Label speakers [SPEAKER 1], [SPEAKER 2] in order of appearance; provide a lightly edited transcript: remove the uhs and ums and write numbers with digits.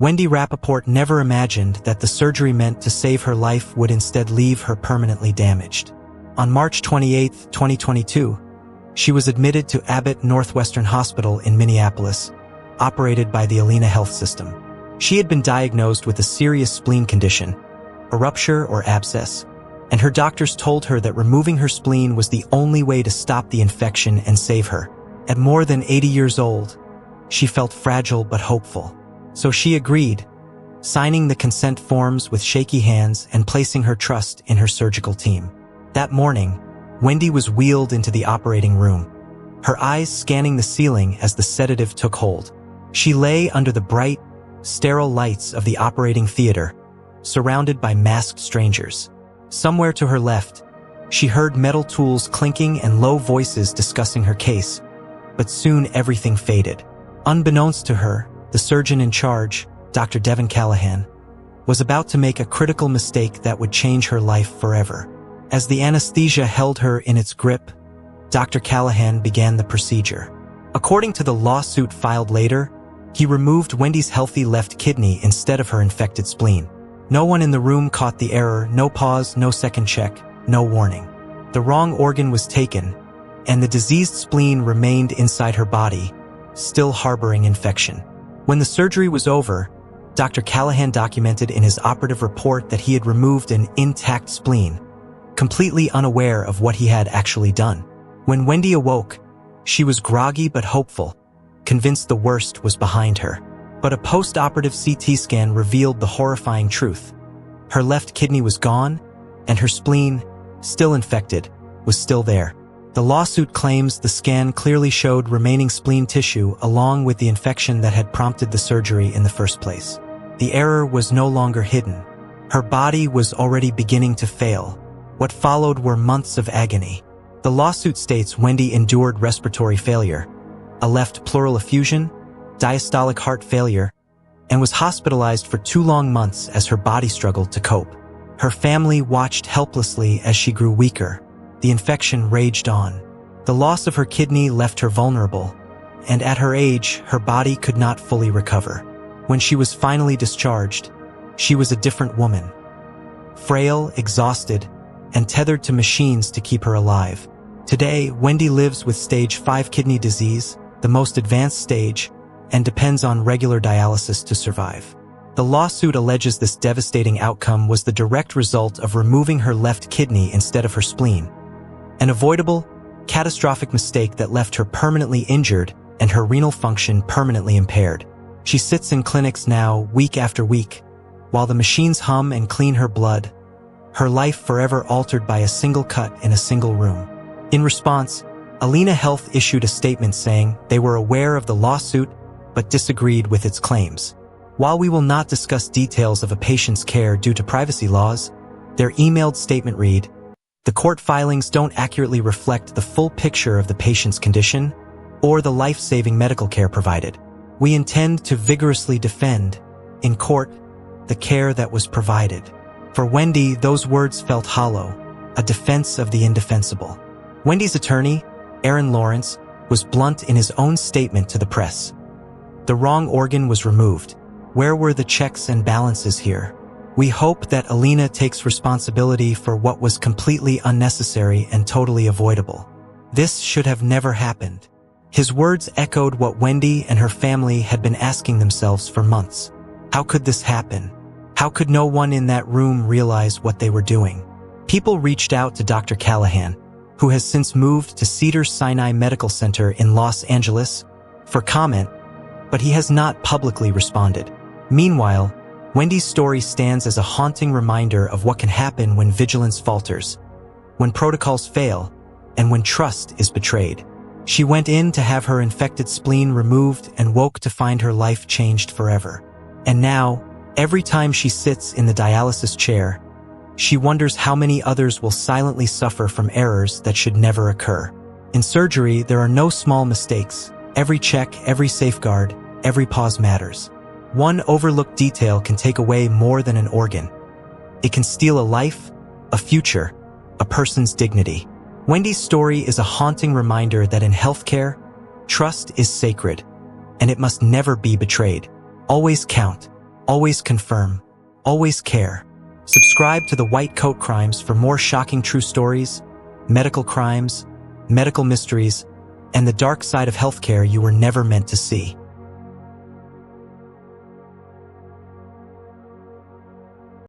[SPEAKER 1] Wendy Rappaport never imagined that the surgery meant to save her life would instead leave her permanently damaged. On March 28, 2022, she was admitted to Abbott Northwestern Hospital in Minneapolis, operated by the Alina Health System. She had been diagnosed with a serious spleen condition, a rupture or abscess, and her doctors told her that removing her spleen was the only way to stop the infection and save her. At more than 80 years old, she felt fragile but hopeful. So she agreed, signing the consent forms with shaky hands and placing her trust in her surgical team. That morning, Wendy was wheeled into the operating room, her eyes scanning the ceiling as the sedative took hold. She lay under the bright, sterile lights of the operating theater, surrounded by masked strangers. Somewhere to her left, she heard metal tools clinking and low voices discussing her case, but soon everything faded. Unbeknownst to her, the surgeon in charge, Dr. Devin Callahan, was about to make a critical mistake that would change her life forever. As the anesthesia held her in its grip, Dr. Callahan began the procedure. According to the lawsuit filed later, he removed Wendy's healthy left kidney instead of her infected spleen. No one in the room caught the error, no pause, no second check, no warning. The wrong organ was taken, and the diseased spleen remained inside her body, still harboring infection. When the surgery was over, Dr. Callahan documented in his operative report that he had removed an intact spleen, completely unaware of what he had actually done. When Wendy awoke, she was groggy but hopeful, convinced the worst was behind her. But a post-operative CT scan revealed the horrifying truth. Her left kidney was gone, and her spleen, still infected, was still there. The lawsuit claims the scan clearly showed remaining spleen tissue along with the infection that had prompted the surgery in the first place. The error was no longer hidden. Her body was already beginning to fail. What followed were months of agony. The lawsuit states Wendy endured respiratory failure, a left pleural effusion, diastolic heart failure, and was hospitalized for 2 long months as her body struggled to cope. Her family watched helplessly as she grew weaker. The infection raged on. The loss of her kidney left her vulnerable, and at her age, her body could not fully recover. When she was finally discharged, she was a different woman. Frail, exhausted, and tethered to machines to keep her alive. Today, Wendy lives with stage 5 kidney disease, the most advanced stage, and depends on regular dialysis to survive. The lawsuit alleges this devastating outcome was the direct result of removing her left kidney instead of her spleen, an avoidable, catastrophic mistake that left her permanently injured and her renal function permanently impaired. She sits in clinics now, week after week, while the machines hum and clean her blood, her life forever altered by a single cut in a single room. In response, Alina Health issued a statement saying they were aware of the lawsuit but disagreed with its claims. While we will not discuss details of a patient's care due to privacy laws, their emailed statement read, "The court filings don't accurately reflect the full picture of the patient's condition or the life-saving medical care provided. We intend to vigorously defend, in court, the care that was provided." For Wendy, those words felt hollow, a defense of the indefensible. Wendy's attorney, Aaron Lawrence, was blunt in his own statement to the press. The wrong organ was removed. Where were the checks and balances here? We hope that Alina takes responsibility for what was completely unnecessary and totally avoidable. This should have never happened. His words echoed what Wendy and her family had been asking themselves for months. How could this happen? How could no one in that room realize what they were doing? People reached out to Dr. Callahan, who has since moved to Cedars-Sinai Medical Center in Los Angeles, for comment, but he has not publicly responded. Meanwhile, Wendy's story stands as a haunting reminder of what can happen when vigilance falters, when protocols fail, and when trust is betrayed. She went in to have her infected spleen removed and woke to find her life changed forever. And now, every time she sits in the dialysis chair, she wonders how many others will silently suffer from errors that should never occur. In surgery, there are no small mistakes. Every check, every safeguard, every pause matters. One overlooked detail can take away more than an organ. It can steal a life, a future, a person's dignity. Wendy's story is a haunting reminder that in healthcare, trust is sacred, and it must never be betrayed. Always count. Always confirm. Always care. Subscribe to the White Coat Crimes for more shocking true stories, medical crimes, medical mysteries, and the dark side of healthcare you were never meant to see.